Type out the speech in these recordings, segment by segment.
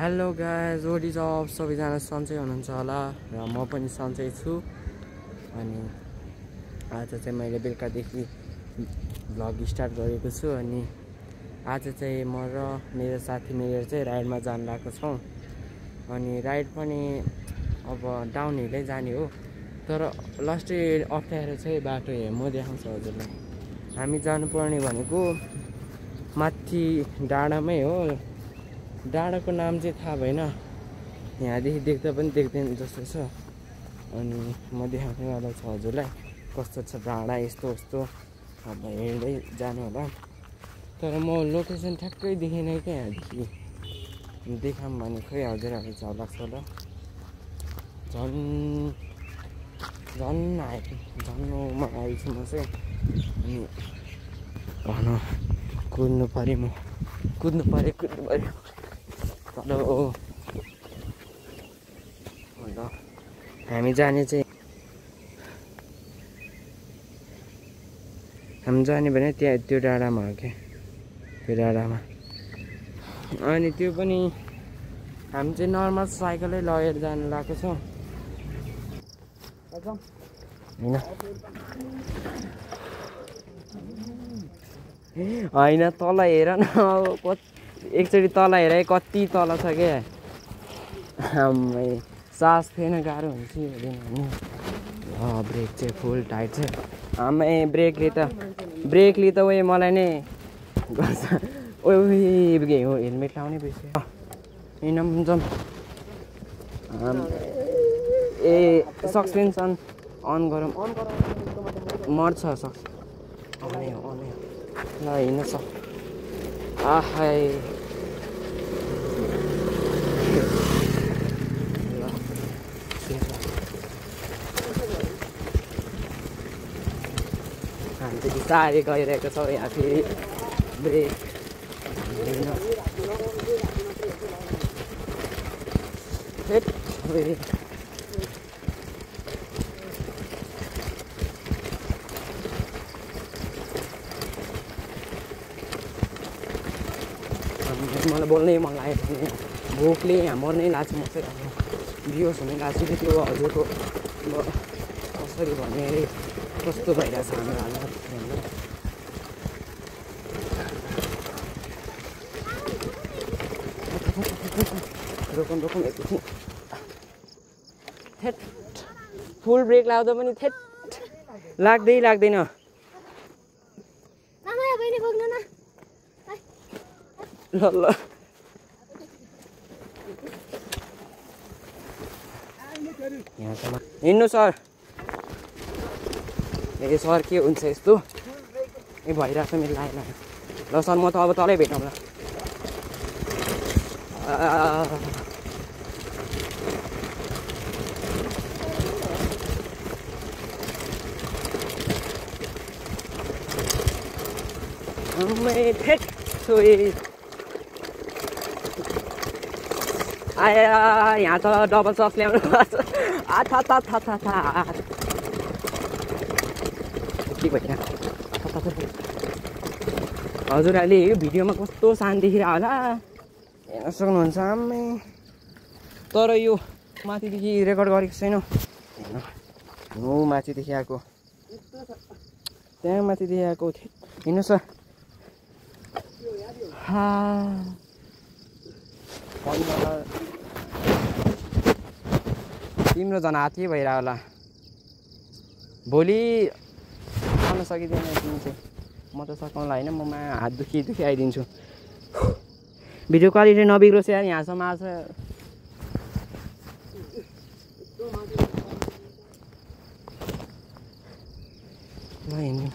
Hello guys, what is up? सबैजना सन्चै हुनुहुन्छ होला र म पनि सन्चै छु। अनि आज चाहिँ मैले बेलुकादेखि भ्लग स्टार्ट गरेको छु। अनि आज चाहिँ म र मेरो साथी मिलेर चाहिँ राइडमा जान लागेको छौँ। अनि राइड पनि अब डाउन हिलै जाने हो, तर लास्टै अप्ठ्यारो चाहिँ बाटो म देखाउँछु हजुरलाई। हामी जानुपर्ने भनेको माथि डाँडामै हो। डाँडाको नाम चाहिँ थाहा भएन, यहाँदेखि देख्दा पनि देख्दैन जस्तो छ। अनि म देखाउने वाला छु हजुरलाई कस्तो छ डाँडा, यस्तो यस्तो अब हेर्दै जानु होला। तर म लोकेसन ठ्याक्कै देखेन क्या, यहाँदेखि देखाऊँ भने खोइ हजुरहरू चाउ लाग्छ होला। झन् आइपुग्नु आएछु म चाहिँ। अनि भन कुद्नु पऱ्यो तल हो। हामी जाने भने त्यहाँ त्यो डाँडामा हो क्या, त्यो डाँडामा। अनि त्यो पनि हामी चाहिँ नर्मल साइकलै लगेर जानु लागेको छौँ होइन। तल हेर न, एकचोटि तल हेर कति तल छ क्या। सास थिएन, गाह्रो हुन्छ हुँदैन। ब्रेक चाहिँ फुल टाइट छ। ब्रेकले त उयो मलाई नै गर्छ। हो हेलमेट लाउने बिर्सेँ। जम्प सस्पेन्सन अन गरौँ, मर्छ सक्छ। ल हिँड्न सक्छ। हामी चाहिँ बिस्तारै गइरहेको छौँ। यहाँ फेरि ब्रेक मलाई बोल्नै मन लागेको थिएन। भोकले यहाँ मर्नै लाग्छ। म चाहिँ बिहोस हुनै लाग्छ कि त्यो हजुरको कसरी भने कस्तो भइरहेछ हाम्रो हालत। रोकौँ एकछिन। थेट फुल ब्रेक लाउँदा पनि थेट लाग्दैन। ल यहाँसम्म हिँड्नु सर। सर के हुन्छ यस्तो भइरहेको छ मेरो लाग्यो। ल सर, म त अब तलै भेटौँला। यहाँ त डबल सस ल्याउनु पर्छ। हजुरहरूले यो भिडियोमा कस्तो शान्ति देखिरहेको होला, हेर्न सक्नुहुन्छ। आम्मै तर यो माथिदेखि रेकर्ड गरेको छैन। हेर्नु माथिदेखि आएको, त्यहाँ माथिदेखि आएको। हेर्नुहोस् तिम्रो झन् हात्ती भइरह होला। भोलि आउन सकिँदैन तिमी चाहिँ। म त सकाउँला होइन, म हात दुखी आइदिन्छु। भिडियो क्वालिटी नबिग्रोस् यार। यहाँसम्म आएको छ। ल हिँड्नु।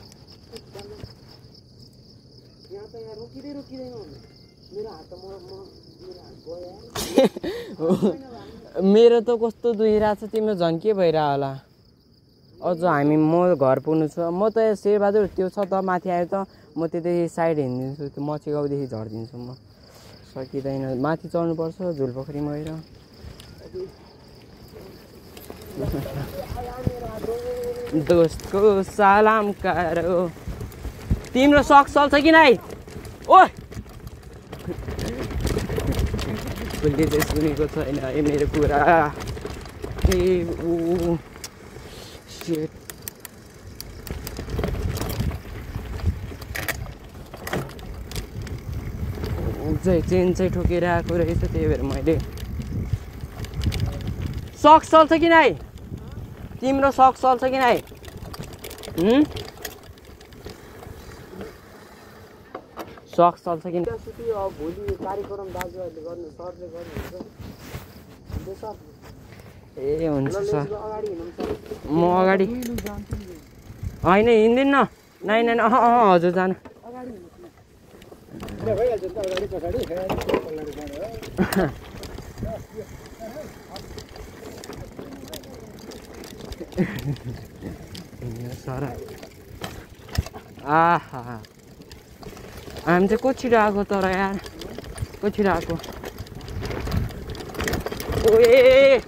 मेरो त कस्तो दुखिरहेको छ, तिम्रो झन् के भइरह होला। अझ म घर पुग्नु छ। म त शेरबहादुर त्यो छ त माथि आयो त, म त्यतै साइड हिँडिदिन्छु। त्यो मची गाउँदेखि झरिदिन्छु म। सकिँदैन, माथि चढ्नुपर्छ झुलपोखरीमा गएर। दोस्तको सलाम करो। तिम्रो सक्स चल्छ कि नै? ओ उसले चाहिँ सुनेको छैन है मेरो कुरा। ए ऊ शिट चाहिँ चेन चाहिँ ठोकेर आएको रहेछ, त्यही भएर मैले सक्स चल्छ कि नाइ? तिम्रो सक्स चल्छ कि नाइ? सक्स चल्छ कि भोलि कार्यक्रम दाजुहरूले गर्नु सरले गर्नुहुन्छ। ए हुन्छ सर, म अगाडि होइन हिँड्दिनँ। नाइ नाइ हजुर जानु। सर आहा हामी चाहिँ कोचिर आएको तर यार, कोचिर आएको। ओए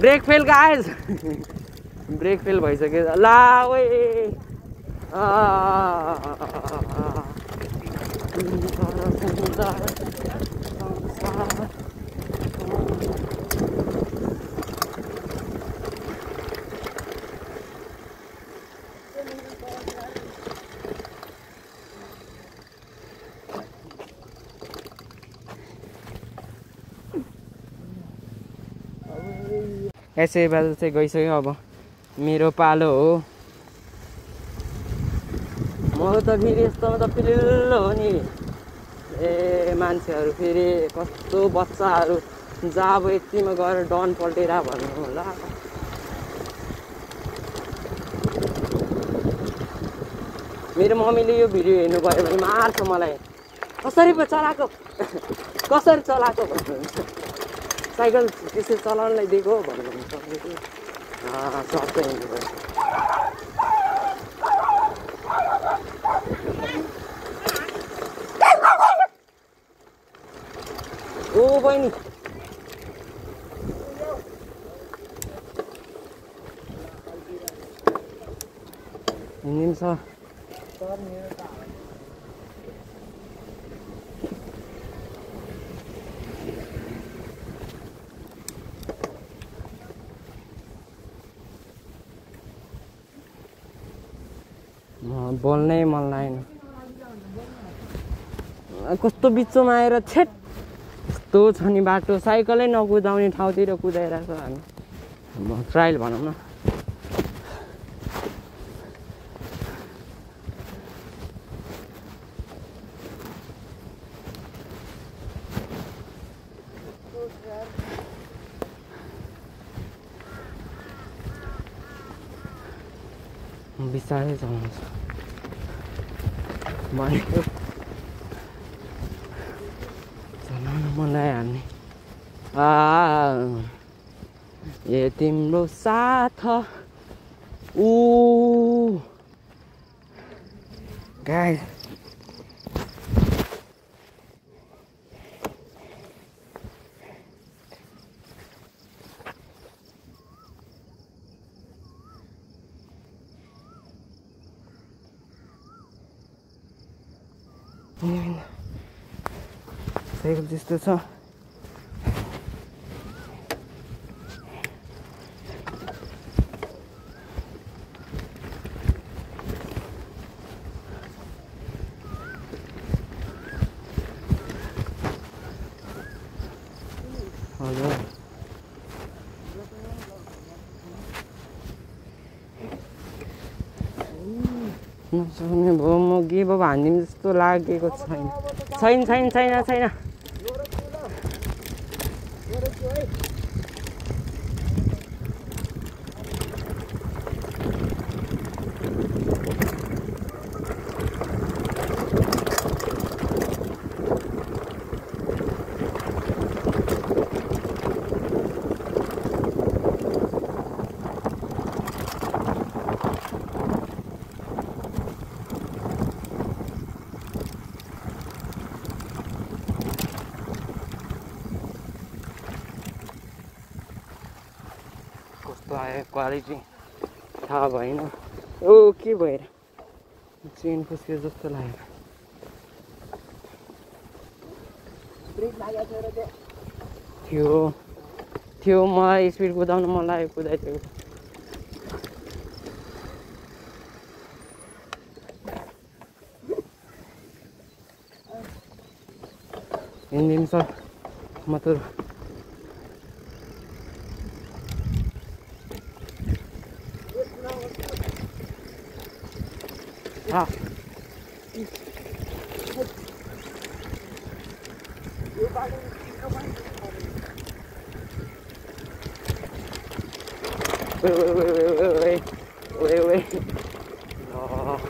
brake fail guys, brake fail भइसक्यो। ला ओए यसै बाजु चाहिँ गइसक्यो। अब मेरो पालो हो। म त फेरि यस्तोमा त पिलिल्लो हो नि। ए मान्छेहरू फेरि कस्तो बच्चाहरू जहाँ अब यतिमा गएर डन पल्टेर भन्नु होला। मेरो मम्मीले यो भिडियो हेर्नु गयो भने मार्छ मलाई। कसरी पो चलाएको कसरी चलाएको भन्नुहुन्छ। साइकल त्यसरी चलाउनलाई दिएको भन्नुहुन्छ। सबै हिँड्नु ओ बहिनी हिँडिन्छ। बोल्नै मन लागेन। कस्तो बिचमा आएर छेट कस्तो छ नि बाटो। साइकलै नकुदाउने ठाउँतिर कुदाइरहेको हामी। ट्रायल भनौँ न। बिस्तारै चलाउँछ भनेको। चलाउन मन लाग्यो हाल्ने। ए तिम्रो साथ गाइस साइकल त्यस्तो छ। हजुर नसक्ने भयो। म के बाबा हानिदिनु जस्तो लागेको छैन। छैन छैन छैन छैन। कस्तो आयो क्वालिटी। थाहा भएन ओ के भएर चेन फुस्क्यो जस्तो लाग्यो थियो मलाई स्पिड कुदाउन मन लाग्यो कुदाइदियो हिँडिदिनु सर म त Wait. Oh.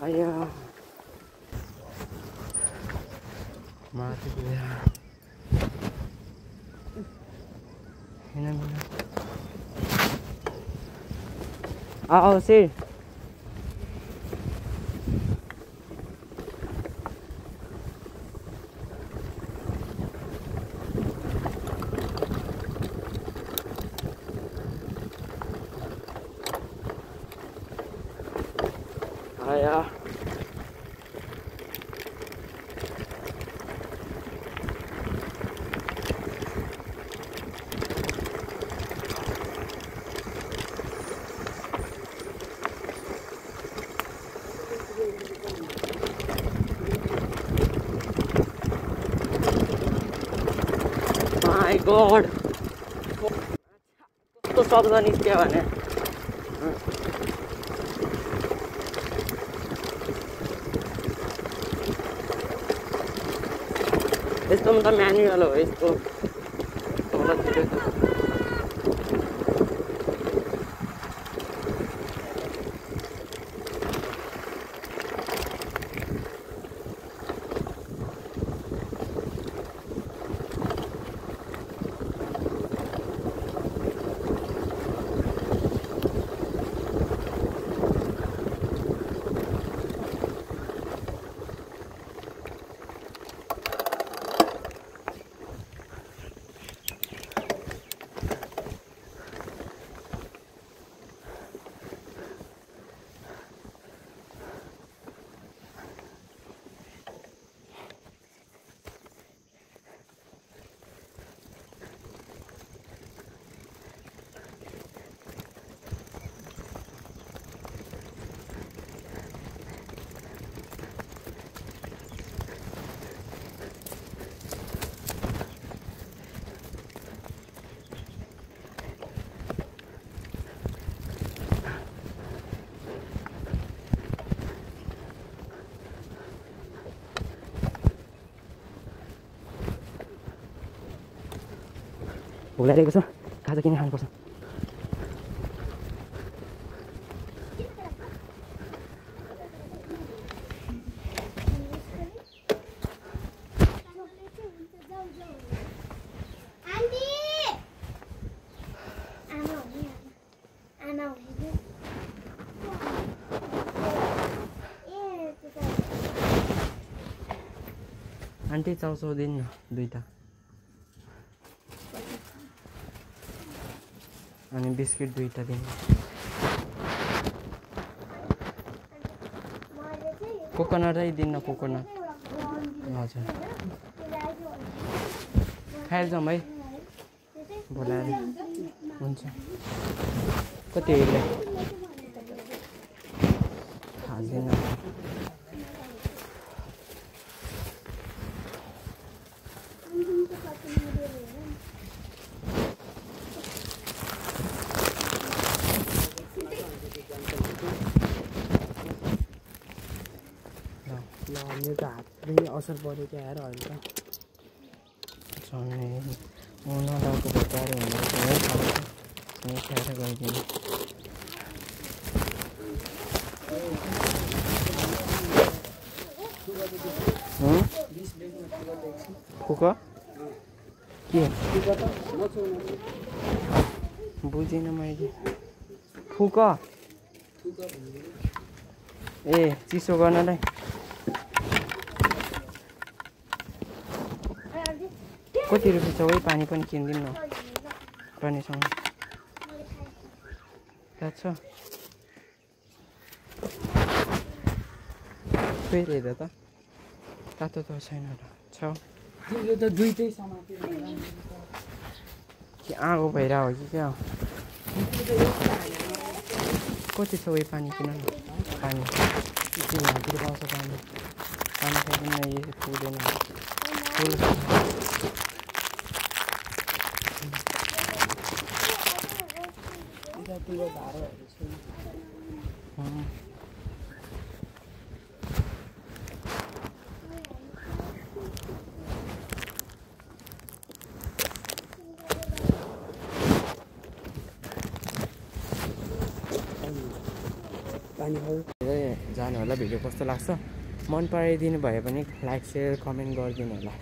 Ayo. Mati dia. Ini. Sir. Ayah. My God. तो शब्द निस्क्यो भने यस्तो त म्यानुअल हो यस्तो भोक लागेको छ खाजा किन खानुपर्छ आन्टी चाउचाउ दिनु न दुईटा अनि बिस्किट दुईटा दिनु कोकोनटै दिनु कोकोनट हजुर खाएर जाउँ है बोलाएर हुन्छ कति हेर्दै हाल्दिन मेरो त हात पनि असर पऱ्यो क्या हेर अहिले त उनीहरूको बचाएर हुँदैछ है खाएर गइदिनु फुक के बुझिनँ मैले फुक ए चिसो गर्नलाई कति रुपियाँ छ है पानी पनि किनिदिउँ न पानीसँग थाहा छ फेरि हेर त तातो त छैन र छ यो त दुईटै समातेर कि आगो भइरहेको हो कि क्या कति छ उयो पानी किन न पानी के हाततिर पाउँछ पानी पानी खाइदिनु न यो पुग्दैन यतातिर धाराहरू छैन जानु होला भिडियो कस्तो लाग्छ मन पराइदिनु भयो भने लाइक सेयर कमेन्ट गरिदिनु होला